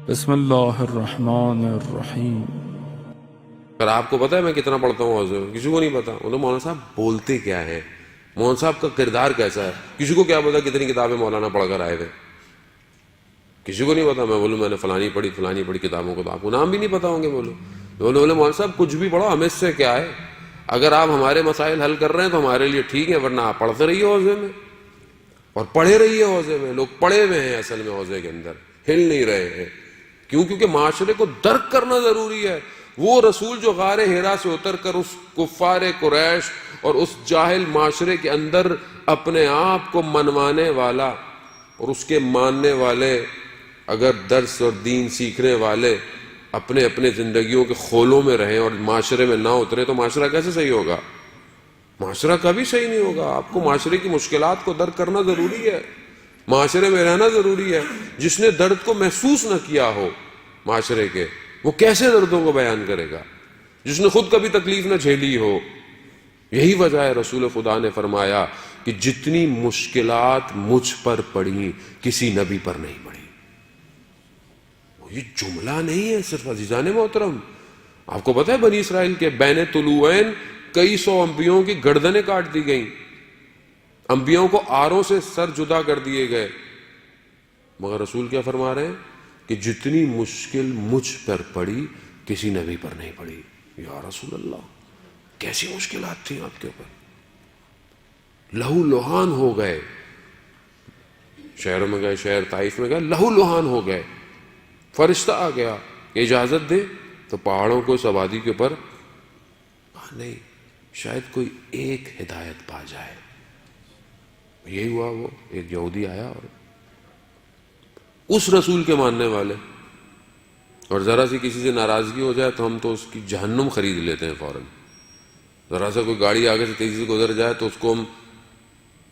بسم اللہ الرحمن الرحیم۔ اگر آپ کو پتا ہے میں کتنا پڑھتا ہوں حوضے میں، کسی کو نہیں پتا۔ وہ تو مولانا صاحب بولتے کیا ہے، مولانا صاحب کا کردار کیسا ہے، کسی کو کیا پتا کتنی کتابیں مولانا پڑھ کر آئے تھے، کسی کو نہیں پتا۔ میں بولوں میں نے فلانی پڑھی کتابوں کو، تو آپ کو نام بھی نہیں پتا ہوں گے۔ بولے مولانا صاحب کچھ بھی پڑھو، ہمیں اس سے کیا ہے، اگر آپ ہمارے مسائل حل کر رہے ہیں تو ہمارے لیے ٹھیک ہے، ورنہ آپ پڑھتے رہیے حوضے میں، اور پڑھے رہیے حوضے میں۔ لوگ پڑھے ہوئے ہیں اصل میں حوضے کے اندر، ہل نہیں رہے ہیں۔ کیوں؟ کیونکہ معاشرے کو درک کرنا ضروری ہے۔ وہ رسول جو غار حرا سے اتر کر اس کفار قریش اور اس جاہل معاشرے کے اندر اپنے آپ کو منوانے والا اور اس کے ماننے والے، اگر درس اور دین سیکھنے والے اپنے اپنے زندگیوں کے خولوں میں رہیں اور معاشرے میں نہ اترے تو معاشرہ کیسے صحیح ہوگا؟ معاشرہ کبھی صحیح نہیں ہوگا۔ آپ کو معاشرے کی مشکلات کو درک کرنا ضروری ہے، معاشرے میں رہنا ضروری ہے۔ جس نے درد کو محسوس نہ کیا ہو معاشرے کے، وہ کیسے دردوں کو بیان کرے گا؟ جس نے خود کبھی تکلیف نہ جھیلی ہو۔ یہی وجہ ہے رسول خدا نے فرمایا کہ جتنی مشکلات مجھ پر پڑی کسی نبی پر نہیں پڑی۔ یہ جملہ نہیں ہے صرف، عزیزان محترم۔ آپ کو پتہ ہے بنی اسرائیل کے بین طلوعین کئی سو انبیاؤں کی گردنیں کاٹ دی گئیں، انبیاؤں کو آروں سے سر جدا کر دیے گئے، مگر رسول کیا فرما رہے ہیں کہ جتنی مشکل مجھ پر پڑی کسی نبی پر نہیں پڑی۔ یا رسول اللہ، کیسی مشکلات تھیں آپ کے اوپر؟ لہو لہان ہو گئے، شہروں میں گئے، شہر طائف میں گئے، لہو لہان ہو گئے۔ فرشتہ آ گیا کہ اجازت دے تو پہاڑوں کو اس آبادی کے اوپر نہیں، شاید کوئی ایک ہدایت پا جائے۔ یہی ہوا، وہ ایک یہودی آیا اور اس رسول کے ماننے والے، اور ذرا سی کسی سے ناراضگی ہو جائے تو ہم تو اس کی جہنم خرید لیتے ہیں فوراً۔ ذرا سا کوئی گاڑی آگے سے تیزی سے گزر جائے تو اس کو ہم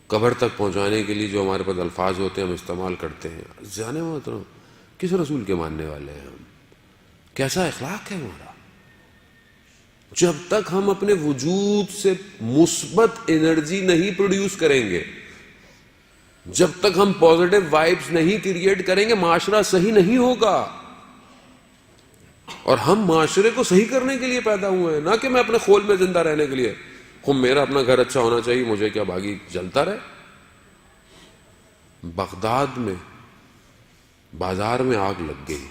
قبر تک پہنچانے کے لیے جو ہمارے پاس الفاظ ہوتے ہیں ہم استعمال کرتے ہیں۔ جانے محترم، کس رسول کے ماننے والے ہیں ہم؟ کیسا اخلاق ہے ہمارا؟ جب تک ہم اپنے وجود سے مثبت انرجی نہیں پروڈیوس کریں گے، جب تک ہم پازیٹیو وائبس نہیں کریٹ کریں گے، معاشرہ صحیح نہیں ہوگا۔ اور ہم معاشرے کو صحیح کرنے کے لیے پیدا ہوئے ہیں، نہ کہ میں اپنے خول میں زندہ رہنے کے لیے۔ میرا اپنا گھر اچھا ہونا چاہیے، مجھے کیا باغی جلتا رہے۔ بغداد میں بازار میں آگ لگ گئی،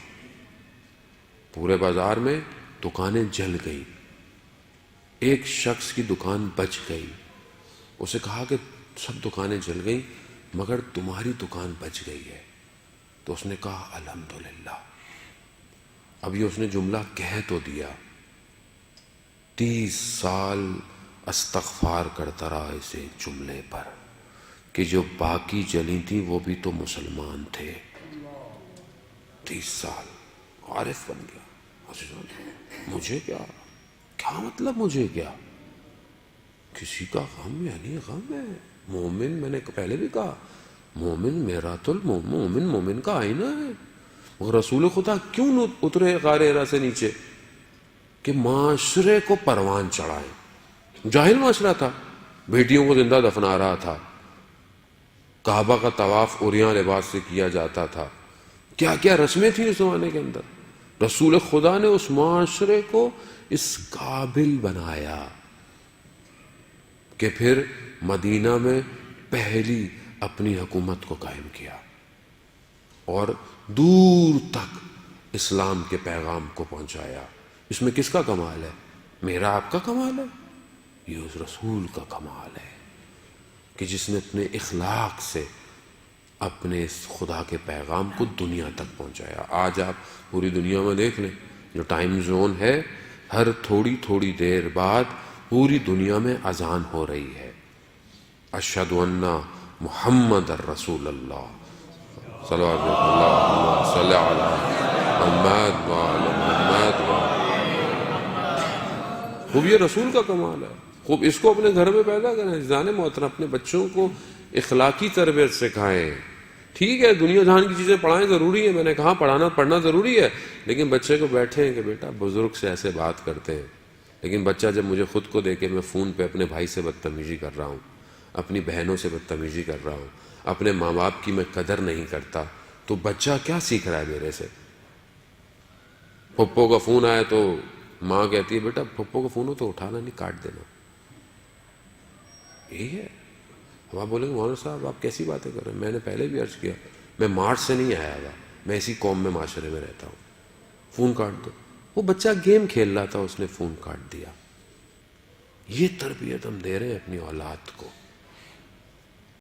پورے بازار میں دکانیں جل گئی، ایک شخص کی دکان بچ گئی۔ اسے کہا کہ سب دکانیں جل گئیں مگر تمہاری دکان بچ گئی ہے۔ تو اس نے کہا الحمدللہ۔ اب یہ اس نے جملہ کہہ تو دیا، 30 سال استغفار کرتا رہا اسے جملے پر کہ جو باقی جلی تھیں وہ بھی تو مسلمان تھے۔ 30 سال عارف بن گیا۔ مجھے کیا مطلب، مجھے کیا؟ کسی کا غم یعنی غم ہے۔ مومن، میں نے پہلے بھی کہا، مومن میرات المومن، مومن کا آئینہ ہے۔ مگر رسول خدا کیوں اترے غار حرا سے نیچے؟ کہ معاشرے کو پروان چڑھائیں۔ جاہل معاشرہ تھا، بیٹیوں کو زندہ دفنا رہا تھا، کعبہ کا طواف عریاں لباس سے کیا جاتا تھا، کیا کیا رسمیں تھیں اس زمانے کے اندر۔ رسول خدا نے اس معاشرے کو اس قابل بنایا کہ پھر مدینہ میں پہلی اپنی حکومت کو قائم کیا اور دور تک اسلام کے پیغام کو پہنچایا۔ اس میں کس کا کمال ہے؟ میرا آپ کا کمال ہے؟ یہ اس رسول کا کمال ہے کہ جس نے اپنے اخلاق سے اپنے اس خدا کے پیغام کو دنیا تک پہنچایا۔ آج آپ پوری دنیا میں دیکھ لیں، جو ٹائم زون ہے، ہر تھوڑی تھوڑی دیر بعد پوری دنیا میں اذان ہو رہی ہے، اشہد ان محمد الرسول اللہ، صلوات اللہ صلی علی محمد وعلی محمد۔ خوب یہ رسول کا کمال ہے، خوب اس کو اپنے گھر میں پیدا کریں۔ جانے محترم، اپنے بچوں کو اخلاقی تربیت سکھائیں۔ ٹھیک ہے دنیا جہان کی چیزیں پڑھائیں، ضروری ہے، میں نے کہا پڑھنا ضروری ہے، لیکن بچے کو بیٹھیں کہ بیٹا بزرگ سے ایسے بات کرتے ہیں۔ لیکن بچہ جب مجھے خود کو دیکھے میں فون پہ اپنے بھائی سے بدتمیزی کر رہا ہوں، اپنی بہنوں سے بدتمیزی کر رہا ہوں، اپنے ماں باپ کی میں قدر نہیں کرتا، تو بچہ کیا سیکھ رہا ہے میرے سے؟ پھپھو کا فون آیا تو ماں کہتی ہے بیٹا پھپھو کا فون ہو تو اٹھانا نہیں، کاٹ دینا. یہی ہے. اب آپ بولیں گے مولانا صاحب آپ کیسی باتیں کر رہے ہیں؟ میں نے پہلے بھی عرض کیا میں مارچ سے نہیں آیا ہوا، میں اسی قوم میں معاشرے میں رہتا ہوں. فون کاٹ دو. وہ بچہ گیم کھیل رہا تھا، اس نے فون کاٹ دیا. یہ تربیت ہم دے رہے ہیں اپنی اولاد کو.